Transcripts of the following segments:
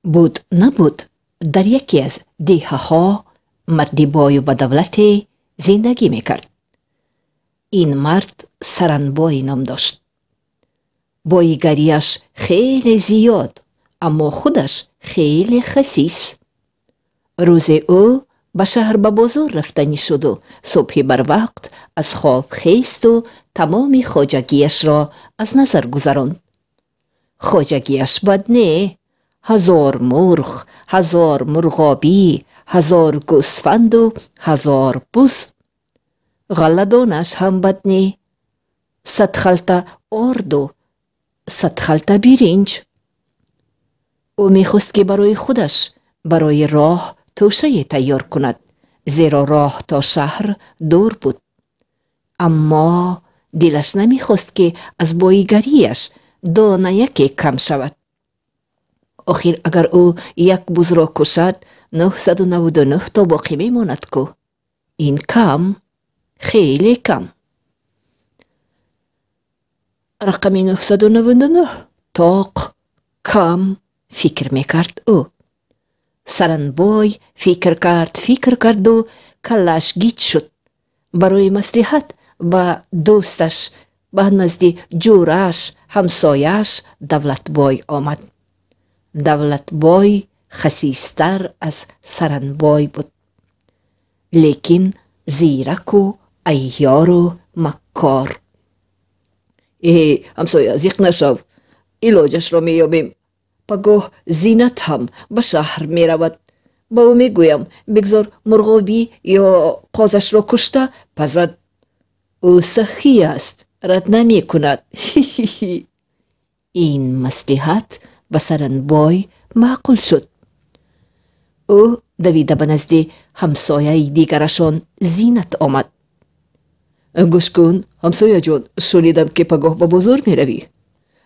بود نبود در یکی از دیهه ها مردی بای و بدولتی زندگی میکرد. این مرد سرنبای نام داشت. بایگریش خیلی زیاد اما خودش خیلی خسیس. روز او به شهر به بازار رفتنی شد و صبح بر وقت از خواب خیست و تمام خواجگیش را از نظر گذراند. خواجگیش بد نه، 1000 مرغ، 1000 مرغابی، 1000 گوسفند و 1000 بز. غله‌دانش هم بد نه، 100 خلطه آرد و 100 خلطه برنج. او میخواست که برای خودش برای راه توشه تیار کند، زیرا راه تا شهر دور بود. اما دلش نمیخواست که از بایگریش دانه یکی کم شود. آخر اگر او یک بز را کشد 999 تا باقی میماند کو. این کم، خیلی کم. رقم 999 تاق، کم، فکر میکرد او. سرنبای فکر کرد و کلش گیج شد. برای مصلحت با دوستش، به نزد جورش، همسایش دولتبای آمد. دولتبای خسیستر از سرنبای بود، لیکن زیرک و عیار و مکار. همسایه زیق نشو، علاجش را میابیم. پگاه زینت هم به شهر می رود. با او می گویم بگذار مرغابی یا قازش را کشته پزد. او سخی است، رد نمی کند. این مصلحت به سرنبای معقول شد. او دویده به نزد همسایه دیگرشان زینت آمد. گوش کن همسایه جان، شنیدم که پگاه به بازار می روی.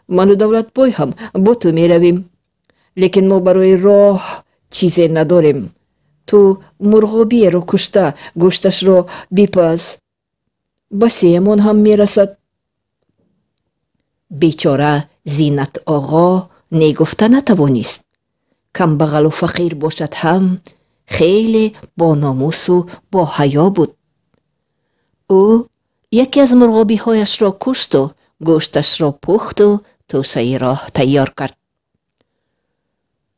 من و دولتبای هم با تو می رویم، لیکن ما برای راه چیزی نداریم. تو مرغابی رو کشته گوشتش رو بیپز، بسیمون هم می رسد. بیچاره زینت آقا نگفته نتوانست. کم بغل و فقیر باشد هم خیلی با ناموس و با حیا بود. او یکی از مرغابی هایش را کشت و گوشتش را پخت و توشه راه تیار کرد.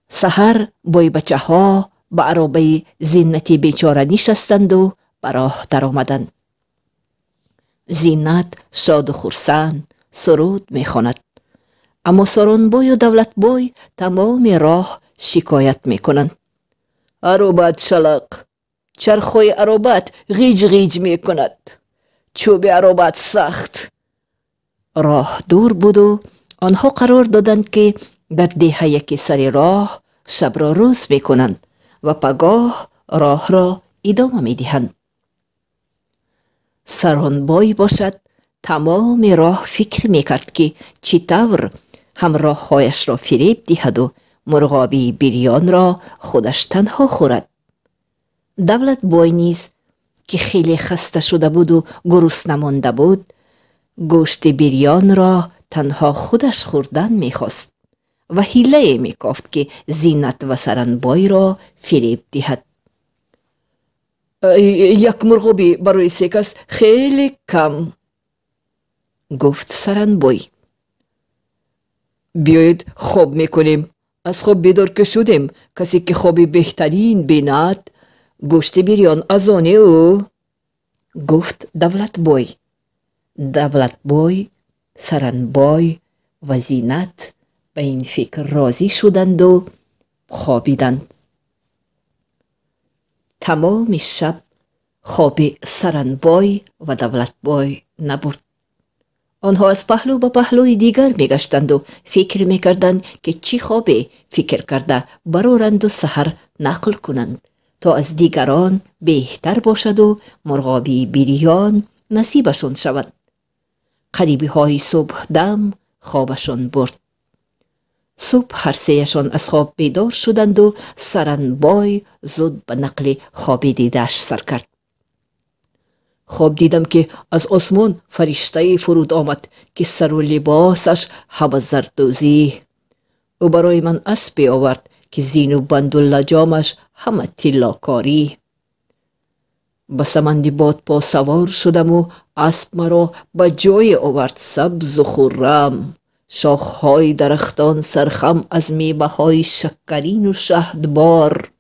سحر بای بچه ها به عرابه زینت بیچاره نشستند و به راه در آمدند. زینت شاد و خرسند سرود می خواند، اما سرانبای و دولتبای تمام راه شکایت می کنند. عرابت شلق، چرخوی عرابت غیج غیج می کند، چوب عرابت سخت. راه دور بود و آنها قرار دادند که در دیهه یکی سر راه شب را روز می کنند و پگاه راه را ادامه می دهند. سرانبای باشد تمام راه فکر می کرد که چطور همراه هایش را فریب دهد و مرغابی بریان را خودش تنها خورد. دولتبای نیز که خیلی خسته شده بود و گرسنه مانده بود، گوشت بریان را تنها خودش خوردن میخواست و حیله میکافت که زینت و سرنبای را فریب دهد. یک مرغابی برای 3 کس خیلی کم، گفت سرنبای. بیایید خواب میکنیم. از خواب بیدار که شدیم، کسی که خوابی بهترین بیند گوشت بریان از آن او، گفت دولتبای. دولتبای، سرنبای و زینت به این فکر راضی شدند و خوابیدند. تمام شب خواب سرنبای و دولتبای نبرد. آنها از پهلو به پهلوی دیگر میگشتند و فکر میکردند که چی خوابی فکر کرده برارند و سحر نقل کنند تا از دیگران بهتر باشد و مرغابی بریان نصیبشان شود. قریبی های صبح دم خوابشان برد. صبح هر 3شان از خواب بیدار شدند و سرنبای زود به نقل خوابی دیدش سر کرد. خواب دیدم که از آسمان فرشته فرود آمد که سر و لباسش همه زردوزی. او برای من اسبی آورد که زین و بند و لجامش همه طلاکاری. به سمند بادپا سوار شدم و اسب مرا به جای آورد سبز و خرم. شاخهای درختان سرخم از میوه های شکرین و شهدبار.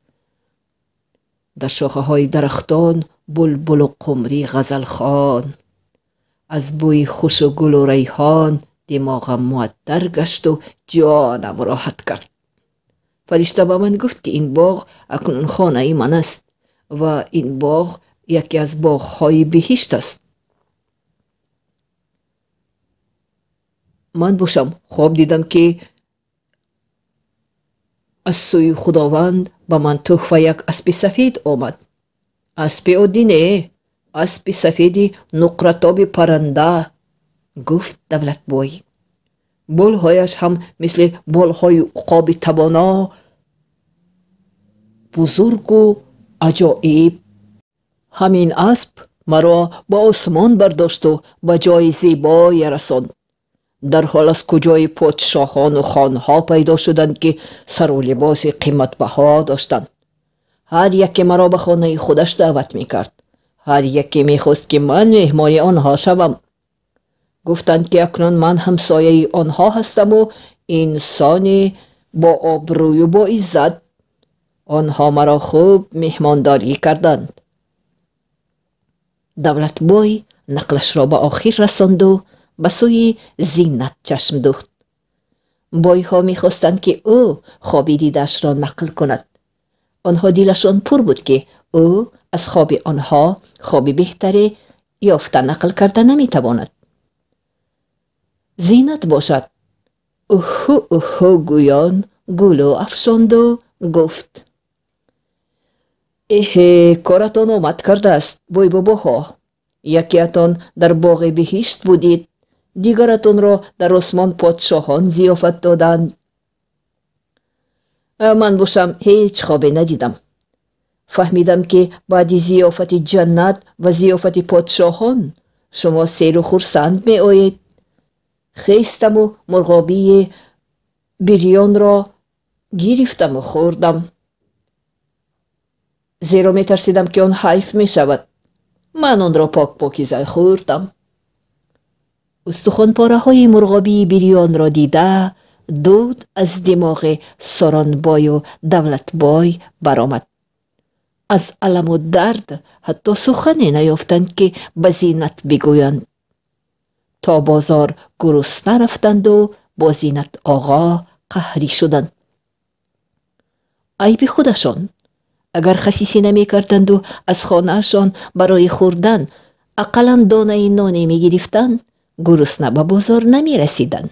در شاخه های درختان بلبل و قمری غزل خوان. از بوی خوش و گل و ریحان دماغم معطر گشت و جانم راحت کرد. فرشته به من گفت که این باغ اکنون خانه من است و این باغ یکی از باغ‌های بهشت است. من باشم خواب دیدم که از سوی خداوند به من تحفه یک اسب سفید آمد. اسب عادی نه، اسب سفیدی نقرتاب پرنده، گفت دولت بای. بولهایش هم مثل بولهای عقاب توانا بزرگ و عجایب. همین اسب مرا به آسمان برداشت و به جای زیبایی رساند. در حال از کجای پادشاهان و خانها پیدا شدند که سر و لباس قیمت بها داشتند. هر یکی مرا به خانه خودش دعوت میکرد. هر یکی میخواست که من مهمان آنها شوم. گفتند که اکنون من همسایه آنها هستم و انسان با آبروی و با عزت. آنها مرا خوب مهمانداری کردند. دولت بای نقلش را به آخر رساند و به سوی زینت چشم دوخت. بای ها میخواستند که او خوابی دیدش را نقل کند. آنها دلشان پر بود که او از خواب آنها خوابی بهتری یافته نقل کرده نمیتواند. زینت باشد اوهو اوهو گویان گلو افشاند و گفت کارتان آمد کرده است بای باباها. یکیتان در باغ بهشت بودید، دیگرتان را در آسمان پادشاهان ضیافت دادند. من باشم هیچ خوابی ندیدم. فهمیدم که بعد ضیافت جنت و ضیافت پادشاهان شما سیر و خرسند می آیید. خیستم و مرغابی بریان را گرفتم و خوردم، زیرا می ترسیدم که آن حیف می شود. من آن را پاکیزه خوردم. استخوان پاره های مرغابی بریان را دیده دود از دماغ سارانبای و دولت بای برآمد. از علم و درد حتی سخنی نیافتند که به زینت بگویند. تا بازار گرسنه رفتند و با زینت آقا قهری شدند. عیب خودشان. اگر خسیسی نمی کردند و از خانهشان برای خوردن اقلا دانه نانی می گرفتند، گرسنه به بازار نمی رسیدند.